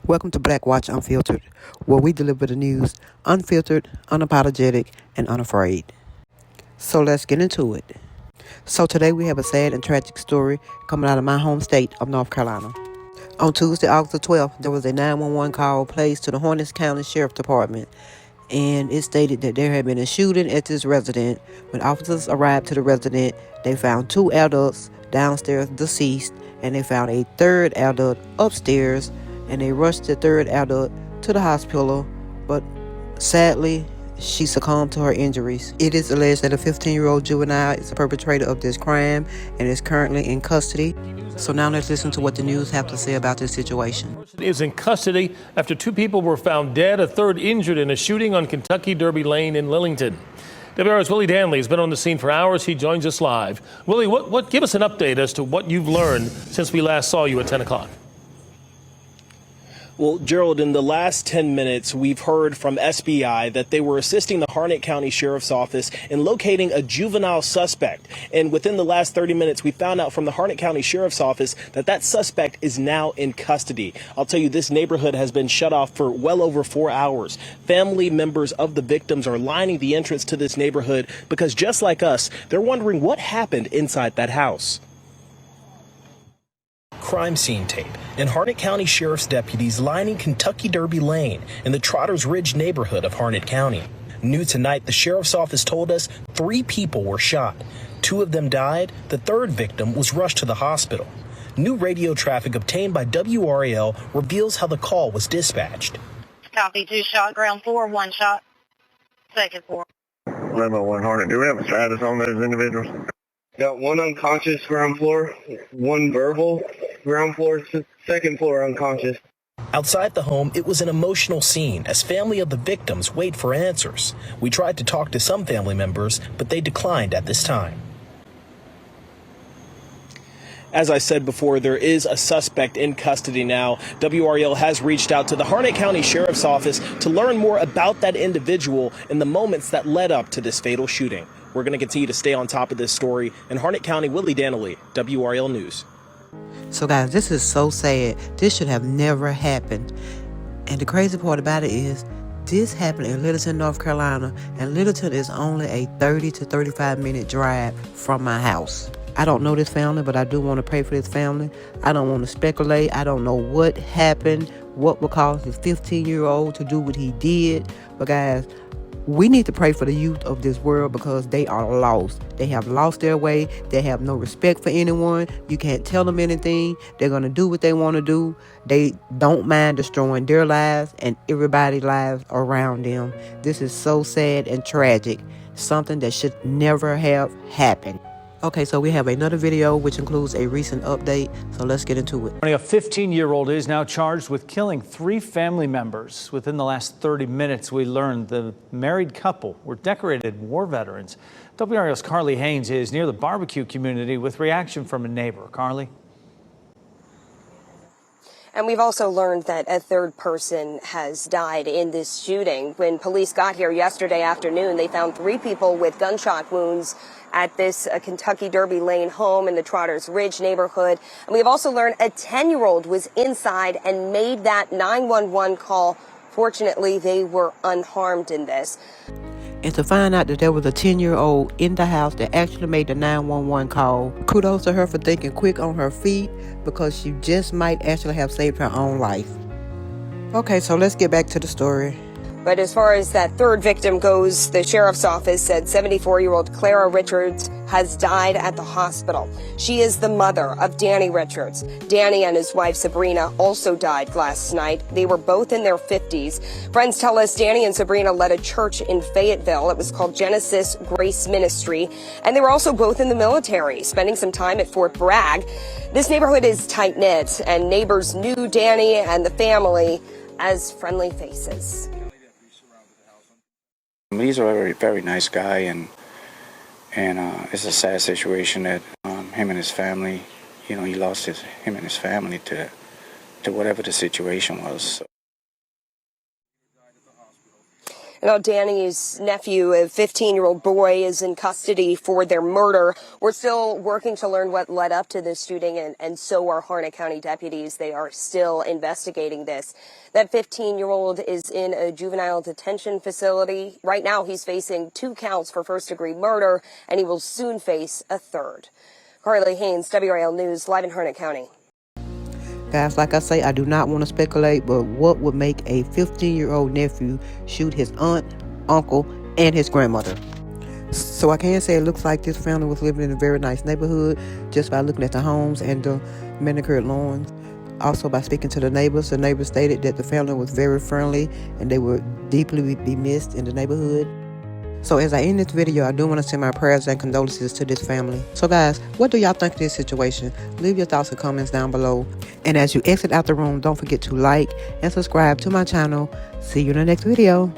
Welcome to Black Watch Unfiltered, where we deliver the news unfiltered, unapologetic, and unafraid. So let's get into it. So today we have a sad and tragic story coming out of my home state of North Carolina. On Tuesday, August the 12th, there was a 911 call placed to the Harnett County Sheriff Department, and it stated that there had been a shooting at this residence. When officers arrived to the residence, they found two adults downstairs deceased, and they found a third adult upstairs, and they rushed the third adult to the hospital, but sadly, she succumbed to her injuries. It is alleged that a 15-year-old juvenile is the perpetrator of this crime and is currently in custody. So now let's listen to what the news have to say about this situation. Is in custody after two people were found dead, a third injured in a shooting on Kentucky Derby Lane in Lillington. WR's Willie Danley has been on the scene for hours. He joins us live. Willie, give us an update as to what you've learned since we last saw you at 10 o'clock. Well, Gerald, in the last 10 minutes, we've heard from SBI that they were assisting the Harnett County Sheriff's Office in locating a juvenile suspect. And within the last 30 minutes, we found out from the Harnett County Sheriff's Office that that suspect is now in custody. I'll tell you, this neighborhood has been shut off for well over 4 hours. Family members of the victims are lining the entrance to this neighborhood because just like us, they're wondering what happened inside that house. Crime scene tape and Harnett County Sheriff's deputies lining Kentucky Derby Lane in the Trotters Ridge neighborhood of Harnett County. New tonight, the Sheriff's Office told us 3 people were shot. 2 of them died. The third victim was rushed to the hospital. New radio traffic obtained by WRAL reveals how the call was dispatched. Copy, 2 shot, ground floor, 1 shot, second floor. 1101 Harnett, do we have a status on those individuals? Got 1 unconscious ground floor, 1 verbal ground floor, second floor unconscious. Outside the home, it was an emotional scene as family of the victims wait for answers. We tried to talk to some family members, but they declined at this time. As I said before, there is a suspect in custody now. WRL has reached out to the Harnett County Sheriff's Office to learn more about that individual and the moments that led up to this fatal shooting. We're going to continue to stay on top of this story. In Harnett County, Willie Danley, WRL News. So guys, this is so sad. This should have never happened. And the crazy part about it is this happened in Lillington, North Carolina, and Lillington is only a 30 to 35 minute drive from my house. I don't know this family, but I do want to pray for this family. I don't want to speculate. I don't know what happened, what would cause this 15-year-old to do what he did. But guys, we need to pray for the youth of this world because they are lost. They have lost their way. They have no respect for anyone. You can't tell them anything. They're going to do what they want to do. They don't mind destroying their lives and everybody's lives around them. This is so sad and tragic. Something that should never have happened. Okay, so we have another video which includes a recent update, so let's get into it. A 15-year-old is now charged with killing 3 family members. Within the last 30 minutes, we learned the married couple were decorated war veterans. WRL's Carly Haynes is near the barbecue community with reaction from a neighbor. Carly? And we've also learned that a third person has died in this shooting. When police got here yesterday afternoon, they found 3 people with gunshot wounds at this Kentucky Derby Lane home in the Trotters Ridge neighborhood. And we have also learned a 10-year-old was inside and made that 911 call. Fortunately, they were unharmed in this. And to find out that there was a 10-year-old in the house that actually made the 911 call, kudos to her for thinking quick on her feet because she just might actually have saved her own life. Okay, so let's get back to the story. But as far as that third victim goes, the sheriff's office said 74-year-old Clara Richards has died at the hospital. She is the mother of Danny Richards. Danny and his wife Sabrina also died last night. They were both in their 50s. Friends tell us Danny and Sabrina led a church in Fayetteville. It was called Genesis Grace Ministry. And they were also both in the military, spending some time at Fort Bragg. This neighborhood is tight-knit, and neighbors knew Danny and the family as friendly faces. He's a very, very nice guy, and it's a sad situation that him and his family, he lost him and his family to whatever the situation was. So. Now, Danny's nephew, a 15-year-old boy, is in custody for their murder. We're still working to learn what led up to this shooting, and so are Harnett County deputies. They are still investigating this. That 15-year-old is in a juvenile detention facility. Right now, he's facing 2 counts for first-degree murder, and he will soon face a third. Carly Haynes, WRAL News, live in Harnett County. Guys, like I say, I do not want to speculate, but what would make a 15-year-old nephew shoot his aunt, uncle, and his grandmother? So I can say it looks like this family was living in a very nice neighborhood just by looking at the homes and the manicured lawns. Also, by speaking to the neighbors stated that the family was very friendly and they would deeply be missed in the neighborhood. So as I end this video, I do want to send my prayers and condolences to this family. So guys, what do y'all think of this situation? Leave your thoughts and comments down below. And as you exit out the room, don't forget to like and subscribe to my channel. See you in the next video.